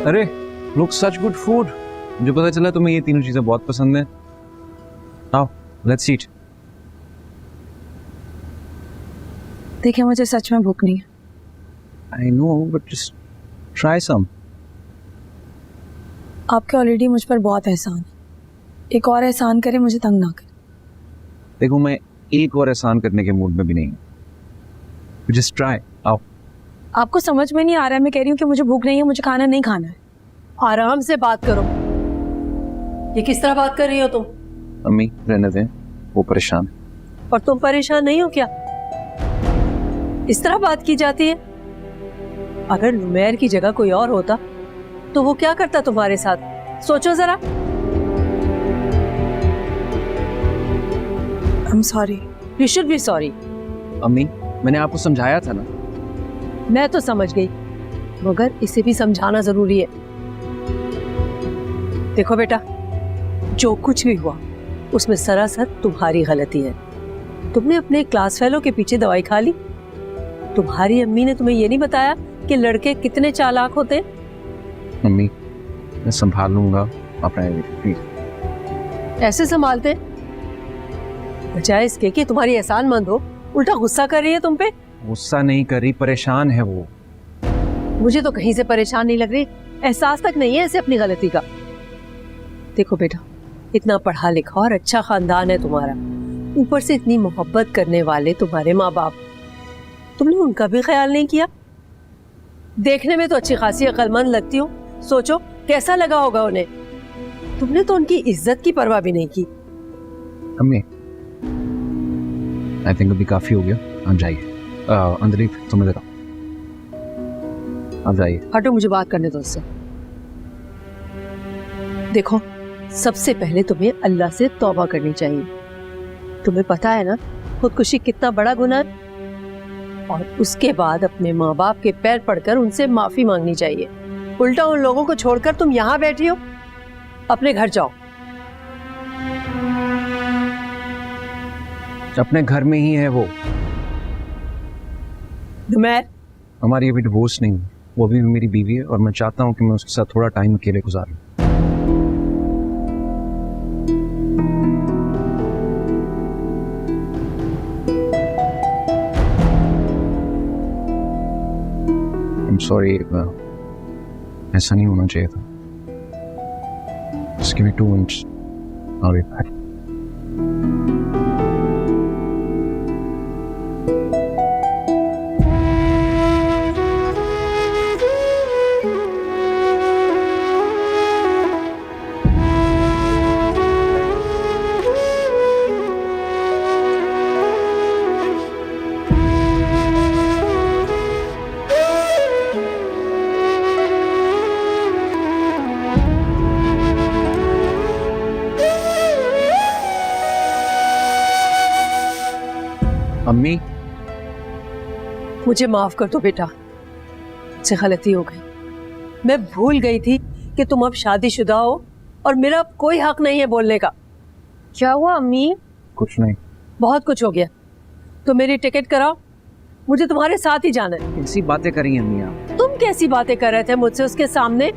अरे look such good food. मुझे पता चला तुम्हें ये तीनों चीजें बहुत पसंद है। आओ लेट्स ईट। देखिए मुझे सच में भूख नहीं है। I know but just try some. आपके ऑलरेडी मुझ पर बहुत एहसान है, एक और एहसान करे, मुझे तंग ना करे। देखो मैं एक और एहसान करने के मूड में भी नहीं हूँ। Just try. आओ। आपको समझ में नहीं आ रहा है, मैं कह रही हूँ कि मुझे भूख नहीं है, मुझे खाना नहीं खाना है। आराम से बात करो। ये किस तरह बात कर रही हो तुम? अम्मी रहने दें, वो परेशान है। और तुम परेशान नहीं हो क्या? इस तरह बात की जाती है? अगर नुमैर की जगह कोई और होता तो वो क्या करता तुम्हारे साथ? सोचो जरा। I'm sorry। You should be sorry. अम्मी मैंने आपको समझाया था ना। मैं तो समझ गई, मगर इसे भी समझाना जरूरी है। देखो बेटा, जो कुछ भी हुआ उसमें सरासर तुम्हारी गलती है। तुमने अपने क्लास फेलो के पीछे दवाई खा ली। तुम्हारी अम्मी ने तुम्हें ये नहीं बताया कि लड़के कितने चालाक होते हैं? मम्मी मैं संभाल लूंगा, आप रहेंगे प्लीज। ऐसे संभालते? बजाय इसके कि तुम्हारी एहसानमंद हो, उल्टा गुस्सा कर रही है तुम पे। गुस्सा नहीं कर रही, परेशान है वो। मुझे तो कहीं से परेशान नहीं लग रही, एहसास तक नहीं है इसे अपनी गलती का। देखो बेटा, इतना पढ़ा लिखा और अच्छा खानदान है तुम्हारा, ऊपर से इतनी मोहब्बत करने वाले तुम्हारे माँ बाप, तुमने उनका भी ख्याल नहीं किया। देखने में तो अच्छी खासी अक्लमंद लगती हो, सोचो कैसा लगा होगा उन्हें। तुमने तो उनकी इज्जत की परवाह भी नहीं की। अम्मी आई थिंक अभी काफी हो गया, आप जाइए। अंदर ही समझ रहा, आप जाइए। हटो, मुझे बात करने दो उससे। देखो, सबसे पहले तुम्हें अल्लाह से तौबा करनी चाहिए। तुम्हें पता है ना खुदकुशी कितना बड़ा गुनाह है, और उसके बाद अपने माँ बाप के पैर पड़कर उनसे माफी मांगनी चाहिए। उल्टा उन लोगों को छोड़कर तुम यहाँ बैठी हो। अपने घर जाओ। अपने घर में ही है वो। नुमैर, हमारी अभी डिवोर्स नहीं हुई, वो भी मेरी बीवी है और मैं चाहता हूँ कि मैं उसके साथ थोड़ा टाइम अकेले गुजारूं। I'm sorry, ऐसा नहीं होना चाहिए था। Just give me 2 minutes. I'll be back. अम्मी मुझे माफ कर दो बेटा, मुझसे गलती हो गई। मैं भूल गई थी कि तुम अब शादीशुदा हो और मेरा अब कोई हक नहीं है बोलने का। क्या हुआ अम्मी? कुछ नहीं। बहुत कुछ हो गया। तो मेरी टिकट कराओ, मुझे तुम्हारे साथ ही जाना है। कैसी बातें करी अम्मी आप? तुम कैसी बातें कर रहे थे मुझसे उसके सामने?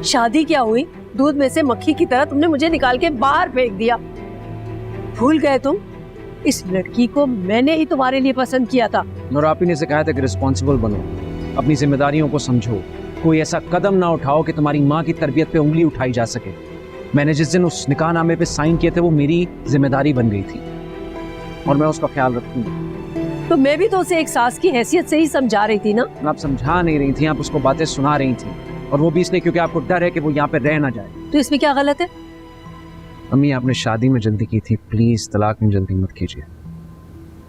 शादी क्या हुई, दूध में से मक्खी की तरह तुमने मुझे निकाल के बाहर फेंक दिया। भूल गए तुम? इस लड़की को मैंने ही तुम्हारे लिए पसंद किया था। और आप ही ने सिखाया था कि रिस्पॉन्सिबल बनो, अपनी जिम्मेदारियों को समझो, कोई ऐसा कदम ना उठाओ कि तुम्हारी माँ की तरबियत पे उंगली उठाई जा सके। मैंने जिस दिन उस निकाहनामे पे साइन किए थे वो मेरी जिम्मेदारी बन गई थी और मैं उसका ख्याल रखूंगा। तो मैं भी तो उसे एक सास की हैसियत से ही समझा रही थी ना। आप समझा नहीं रही थी, आप उसको बातें सुना रही थी, और वो भी इसलिए क्योंकि आपको डर है कि वो यहाँ पे रह ना जाए। तो इसमें क्या गलत है? अम्मी आपने शादी में जल्दी की थी, प्लीज तलाक में जल्दी मत कीजिए।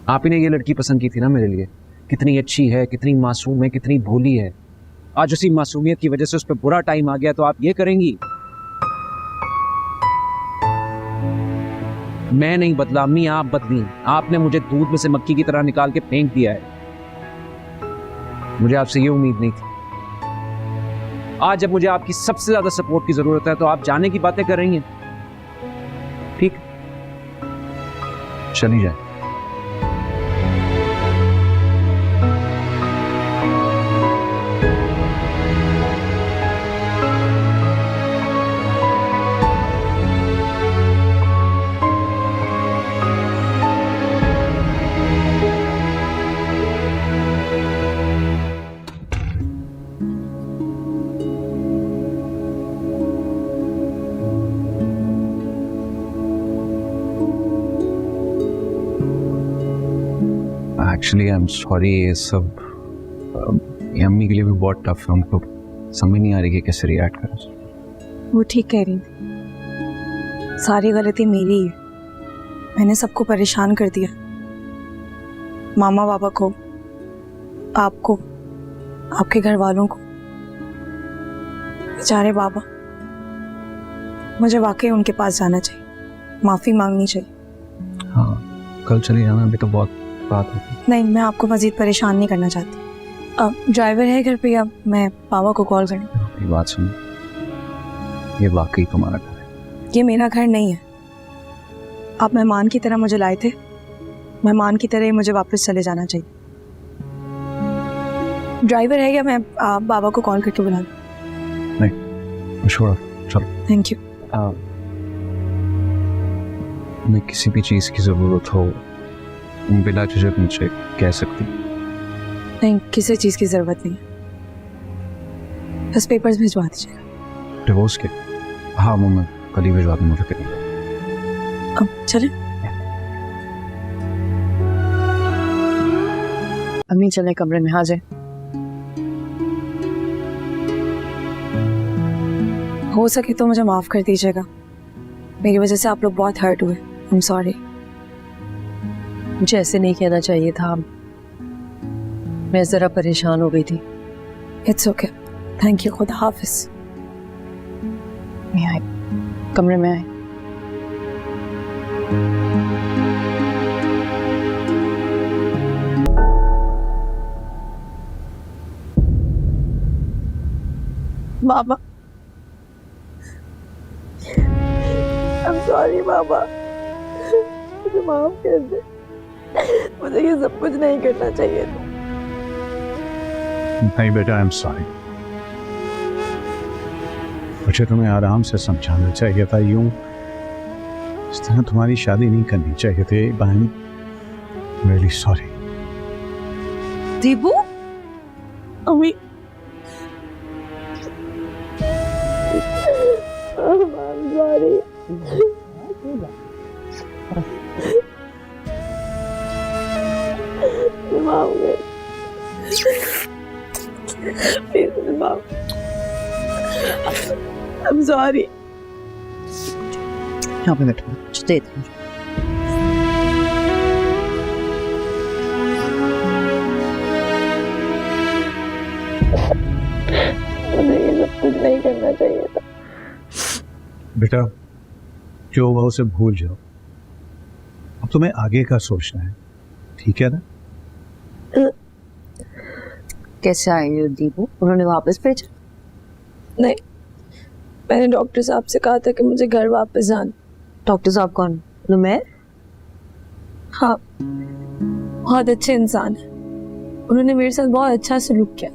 आप ही ने ये लड़की पसंद की थी ना मेरे लिए, कितनी अच्छी है, कितनी मासूम है, कितनी भोली है। आज उसी मासूमियत की वजह से उस पर बुरा टाइम आ गया तो आप ये करेंगी? मैं नहीं बदला अम्मी, आप बदली। आपने मुझे दूध में से मक्खी की तरह निकाल के फेंक दिया है। मुझे आपसे ये उम्मीद नहीं थी। आज जब मुझे आपकी सबसे ज्यादा सपोर्ट की जरूरत है तो आप जाने की बातें कर रही हैं। ठीक, चली जाए। एक्चुअली आई एम सॉरी, ये सब ये अम्मी के लिए भी बहुत टफ है, उनको समझ नहीं आ रही कि कैसे रिएक्ट करें। वो ठीक कह रही थी, सारी गलती मेरी है, मैंने सबको परेशान कर दिया, मामा बाबा को, आपको, आपके घर वालों को। बेचारे बाबा, मुझे वाकई उनके पास जाना चाहिए, माफ़ी मांगनी चाहिए। हाँ, कल चली जाना, अभी तो बहुत बात होती। नहीं, मैं आपको मज़ीद परेशान नहीं करना चाहती। अब ड्राइवर है घर पे, अब मैं पापा को कॉल करूँ? ये बात सुन, ये वाकई तुम्हारा घर है। ये मेरा घर नहीं है, आप मेहमान की तरह मुझे लाए थे, मेहमान की तरह ही मुझे वापस चले जाना चाहिए। ड्राइवर है क्या? मैं बाबा को कॉल करके बुला लूं? नहीं, छोड़ो, चलो। Thank you. मैं किसी भी चीज़ की ज़रूरत हो बिना झिझक मुझे कह सकती। नहीं, किसी चीज़ की ज़रूरत नहीं, बस पेपर्स भिजवा दीजिएगा। डिवोर्स के? हाँ, वो मैं कल ही भिजवा दूँगा। फिर अब चले? अम्मी चले कमरे में, आ जाए। हो सके तो मुझे माफ़ कर दीजिएगा, मेरी वजह से आप लोग बहुत हर्ट हुए। I am sorry. मुझे ऐसे नहीं कहना चाहिए था, मैं जरा परेशान हो गई थी। It's okay, thank you. खुदा हाफिज। मैं आए, कमरे में आए। बाबा, I'm sorry बाबा, मुझे माफ कर दे, मुझे ये सब कुछ नहीं करना चाहिए था। नहीं बेटा, आई एम सॉरी। मुझे तुम्हें आराम से समझाना चाहिए था, यूं इस तरह तुम्हारी शादी नहीं करनी चाहिए थी। बहन, रियली सॉरी। दीपू, अम्मी, I'm sorry। माफ कर, प्लीज माफ। I'm sorry। यहाँ पे बैठो, दे दो। मुझे ये सब कुछ नहीं करना चाहिए था। बेटा, जो हुआ उसे भूल जाओ, अब तुम्हें आगे का सोचना है, ठीक है ना? कैसे आए हो दीपू? उन्होंने वापस भेजा? नहीं, मैंने डॉक्टर साहब से कहा था कि मुझे घर वापस जाना। डॉक्टर साहब कौन? मैं? हाँ, बहुत अच्छे इंसान है, उन्होंने मेरे साथ बहुत अच्छा सलूक किया।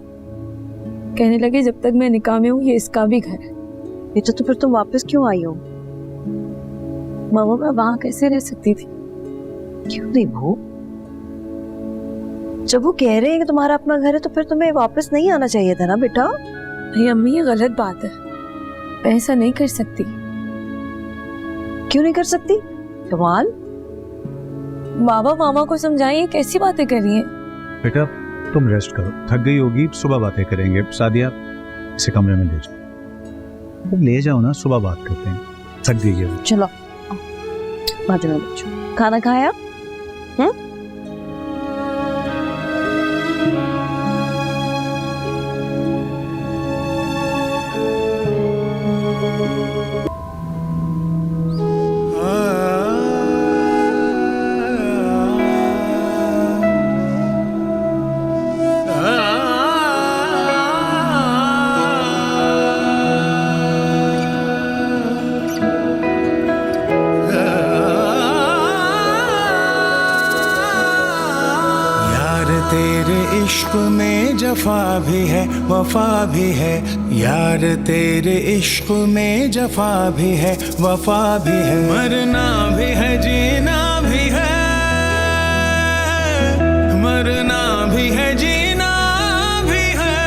कहने लगे जब तक मैं निकाह में हूँ ये इसका भी घर है। बेटा, तो फिर तुम वापस क्यों आई हो? मामा, मैं वहाँ कैसे रह सकती थी? क्यों दीपू? जब वो कह रहे हैं कि तुम्हारा अपना घर है तो फिर तुम्हें वापस नहीं आना चाहिए था ना बेटा? नहीं अम्मी, ये गलत बात है, मैं ऐसा नहीं कर सकती। क्यों नहीं कर सकती? कमाल। बाबा, मामा को समझाइए, कैसी बातें कर रही हैं? बेटा, तुम रेस्ट करो, थक गई होगी, सुबह बातें करेंगे। सादिया, इसे कमरे में ले जाओ। तुम ले जाओ ना, सुबह बात करते हैं, थक गई है। चलो बातें में बैठो। खाना खाया? तेरे इश्क में जफा भी है वफा भी है, यार तेरे इश्क में जफा भी है वफा भी है, मरना भी है जीना भी है, मरना भी है जीना भी है,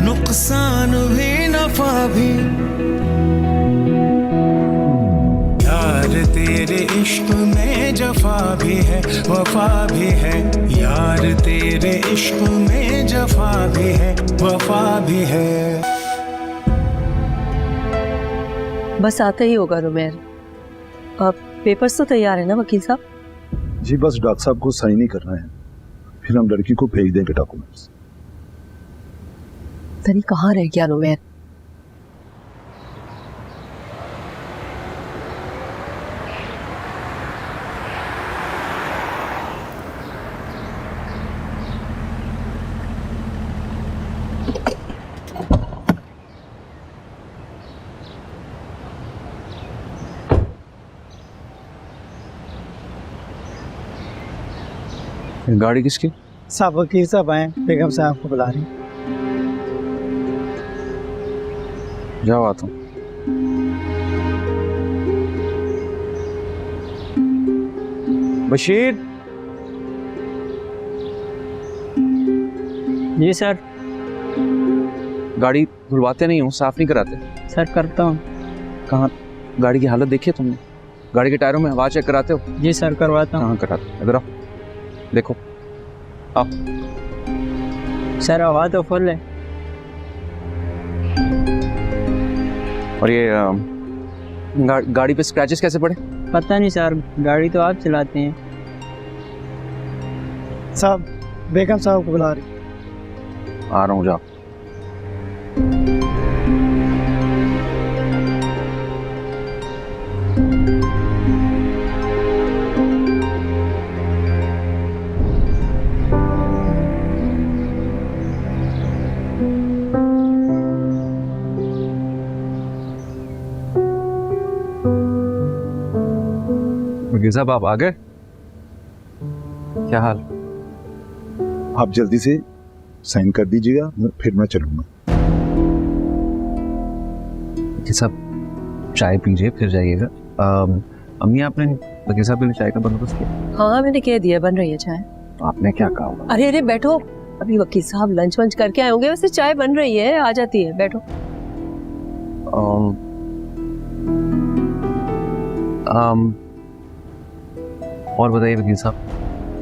नुकसान भी नफा भी, यार तेरे इश्क में जफा भी है वफा भी है, यार तेरे इश्क में जफा भी है वफा भी है। बस आता ही होगा रुमेर। अब पेपर्स तो तैयार है ना वकील साहब? जी बस डॉक्टर साहब को साइन ही करना है, फिर हम लड़की को भेज देंगे डॉक्यूमेंट्स। तरी कहाँ रह गया रुमेर? गाड़ी किसकी? साहब वकील साहब आए, बेगम साहब को बुला रही। जाओ आता हूँ। बशीर। जी सर। गाड़ी धुलवाते नहीं हो, साफ नहीं कराते? सर करता हूँ। कहाँ? गाड़ी की हालत देखी है तुमने? गाड़ी के टायरों में हवा चेक कराते हो? जी सर करवाता हूँ। कहाँ कराते हो? इधर आओ, देखो। आओ। सर हवा तो फुल है। और ये गाड़ी पे स्क्रैचेस कैसे पड़े? पता नहीं सर, गाड़ी तो आप चलाते हैं। साहब बेगम साहब को बुला रही। आ रहा हूँ, जाओ। वकील साहब आप आ गए? क्या हाल? आप जल्दी से साइन कर दीजिएगा, फिर मैं चलूंगा। वकील साहब चाय पीजिए फिर जाइएगा। अम्मी आपने वकील साहब के लिए चाय का बंदोबस्त किया? हाँ मैंने कह दिया, बन रही है चाय। तो आपने क्या कहा होगा? अरे अरे बैठो, अभी वकील साहब लंच वंच करके आए होंगे, वैसे चाय बन रही है, आ जाती है, बैठो। और बताइए वकील साहब,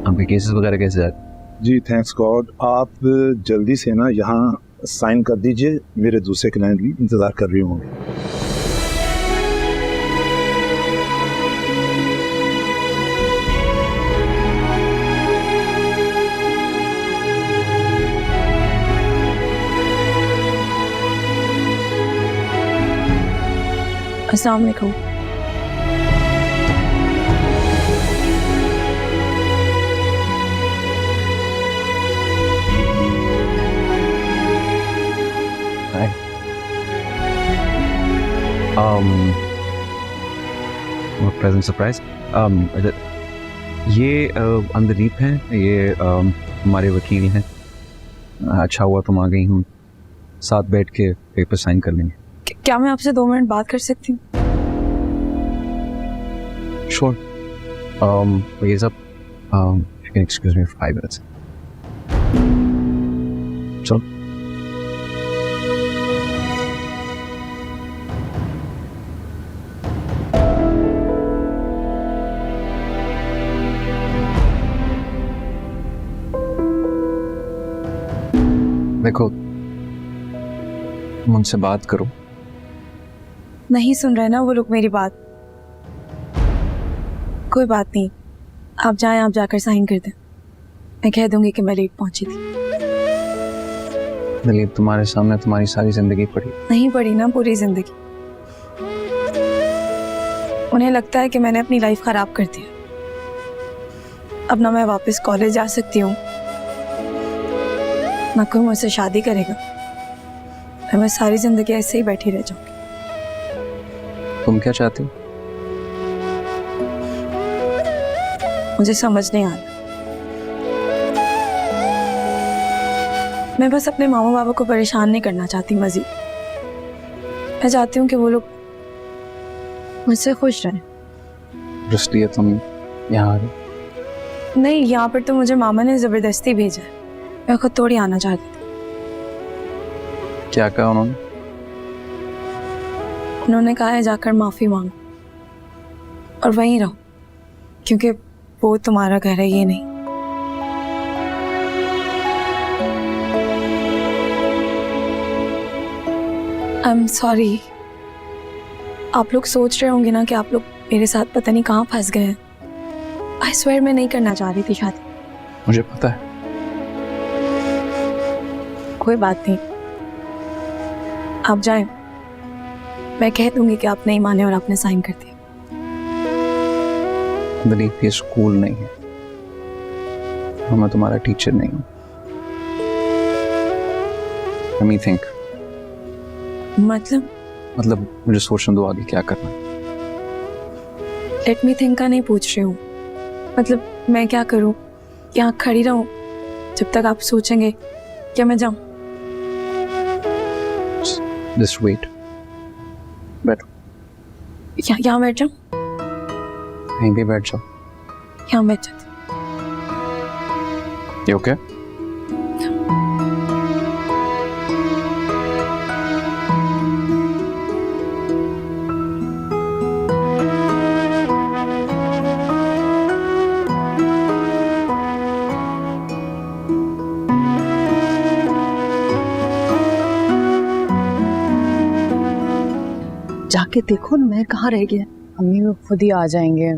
आपके केसेस वगैरह कैसे जा रहे हैं? जी थैंक्स गॉड। आप जल्दी से ना यहाँ साइन कर दीजिए, मेरे दूसरे क्लाइंट भी इंतज़ार कर रहे होंगे। अस्सलाम वालेकुम। Present surprise. ये अंदरीप हैं, ये हमारे वकील हैं। अच्छा हुआ तुम आ गई, हम साथ बैठ के पेपर साइन कर लेंगे। क्या मैं आपसे 2 मिनट बात कर सकती हूँ? श्योर। ये सब you can excuse me for 5 minutes. चलो। देखो, मुझसे बात करो। नहीं सुन रहे ना वो लोग मेरी बात। कोई बात नहीं, आप जाएं, आप जाकर साइन कर दें। मैं कह दूंगी कि मैं लेट पहुंची थी। दिलीप, तुम्हारे सामने तुम्हारी सारी जिंदगी पड़ी। नहीं पड़ी ना, पूरी जिंदगी। उन्हें लगता है कि मैंने अपनी लाइफ खराब कर दी। अब ना मैं वापस कॉलेज जा सकती हूँ, ना कोई मुझसे शादी करेगा। मैं सारी जिंदगी ऐसे ही बैठी रह जाऊंगी। तुम क्या चाहती हो? मुझे समझ नहीं आ रहा। मैं बस अपने मामा बाबा को परेशान नहीं करना चाहती मजीद। मैं चाहती हूँ कि वो लोग मुझसे खुश रहें। इसलिए तुम यहाँ आ गई? नहीं, यहाँ पर तो मुझे मामा ने जबरदस्ती भेजा है। मैं खुद थोड़ी आना चाहती थी। क्या कहा उन्होंने? उन्होंने कहा है जाकर माफी मांगो और वहीं रहो। क्योंकि वो तुम्हारा घर है, ये नहीं। I am sorry. आप लोग सोच रहे होंगे ना कि आप लोग मेरे साथ पता नहीं कहाँ फंस गए हैं। आई स्वेयर मैं नहीं करना चाह रही थी शादी। मुझे पता है। कोई बात नहीं, आप जाएं। मैं कह दूंगी कि आप नहीं माने और आपने साइन कर दिया। दिलीप, ये स्कूल नहीं है और मैं तुम्हारा टीचर नहीं हूँ। Let me think। मतलब मुझे सोचने दो आगे क्या करना है। लेट मी थिंक का नहीं पूछ रही हूँ, मतलब मैं क्या करूँ? यहाँ खड़ी रहूँ जब तक आप सोचेंगे, क्या मैं जाऊँ? Just wait। बैठो। यहाँ बैठ जाऊँ? कहीं भी बैठ जाओ। यहाँ बैठ जाती। ये ओके? जाके देखो ना मैं कहाँ रह गया। अम्मी वो खुद ही आ जाएंगे।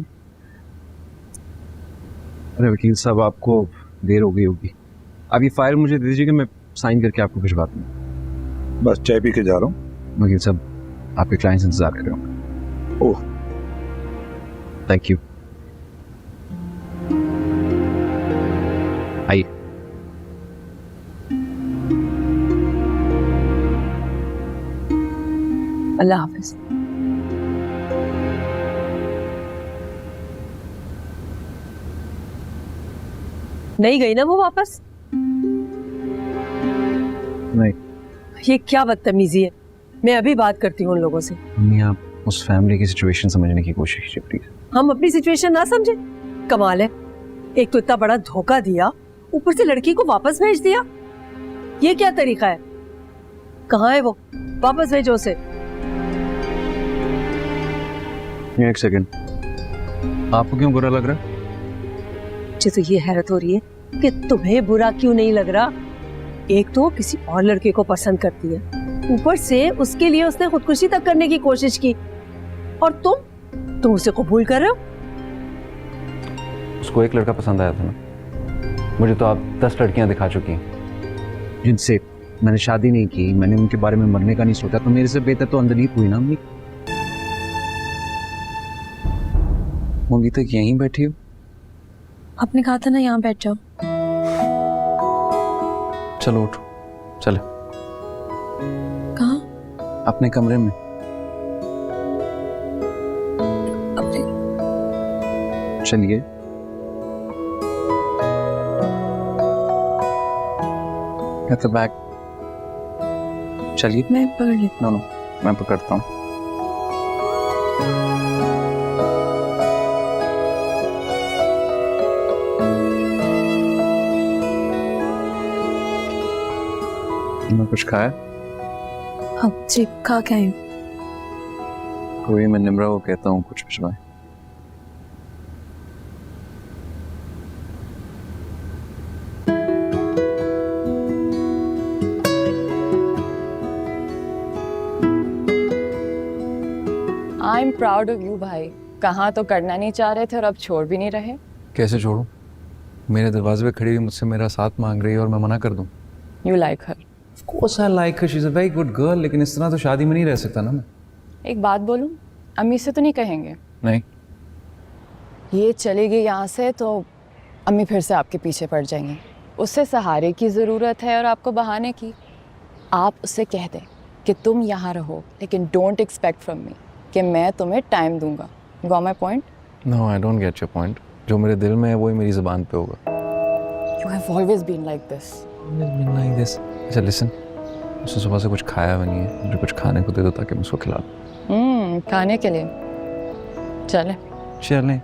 अरे वकील साहब, आपको देर हो गई होगी। आप ये फाइल मुझे दे दीजिएगा, मैं साइन करके आपको भिजवा दूँ। बस चाय पी के जा रहा हूँ। वकील साहब, आपके क्लाइंट्स इंतजार कर रहे होंगे। ओह, थैंक यू। आइए। अल्लाह हाफिज। नहीं गई ना वो वापस? नहीं। ये क्या बदतमीजी है? मैं अभी बात करती हूँ उन लोगों से। मम्मी, आप उस फैमिली की सिचुएशन समझने की कोशिश कीजिए प्लीज। हम अपनी सिचुएशन ना समझे? कमाल है, एक तो इतना बड़ा धोखा दिया, ऊपर से लड़की को वापस भेज दिया। ये क्या तरीका है? कहाँ है वो? वापस भेजो उसे। एक सेकंड, आपको क्यों बुरा लग रहा है? मुझे तो ये हैरत हो रही है कि तुम्हें बुरा क्यों नहीं लग रहा। एक तो किसी और लड़के को पसंद करती है, ऊपर से उसके लिए उसने खुदकुशी तक करने की कोशिश की, और तुम उसे कबूल कर रहे हो। उसको एक लड़का पसंद आया था ना, मुझे तो आप 10 लड़कियां दिखा चुकी हैं जिनसे मैंने शादी नहीं की, मैंने उनके बारे में मरने का नहीं सोचा, तो मेरे से बेहतर तो अंदलीप हुई ना। अम्मी अभी तक यहीं बैठी हो? आपने कहा था ना यहाँ बैठ जाओ। चलो उठो, चले। कहाँ? अपने कमरे में। अपने? चलिए। Get the bag। चलिए। मैं पकड़ लेती। नो, मैं पकड़ता हूँ। तुमने कुछ खाया? अब जी खा के आई हूँ। कोई, मैं निम्रा को कहता हूँ कुछ भिजवाए। I am proud of you भाई। कहाँ तो करना नहीं चाह रहे थे और अब छोड़ भी नहीं रहे। कैसे छोड़ूं? मेरे दरवाजे पे खड़ी हुई मुझसे मेरा साथ मांग रही है और मैं मना कर दूं? You like her? Of course I like her, she's a very good girl, लेकिन इस तरह तो शादी में नहीं रह सकता ना मैं। एक बात बोलूं, अम्मी से तो नहीं कहेंगे? नहीं। ये चली गई यहाँ से तो अम्मी फिर से आपके पीछे पड़ जाएंगी। उससे सहारे की ज़रूरत है और आपको बहाने की। आप उससे कह दें कि तुम यहाँ रहो, लेकिन डोंट एक्सपेक्ट फ्रॉम मी कि मैं तुम्हें टाइम दूंगा। Got my point? No, I don't get your point। जो मेरे दिल में है वही मेरी ज़बान पे होगा। You have always been like this। Always been like this। अच्छा लिसन, उसने सुबह से कुछ खाया हुआ नहीं है, मुझे कुछ खाने को दे दो ताकि मैं उसको खिला दूँ। खाने के लिए चले। चलें।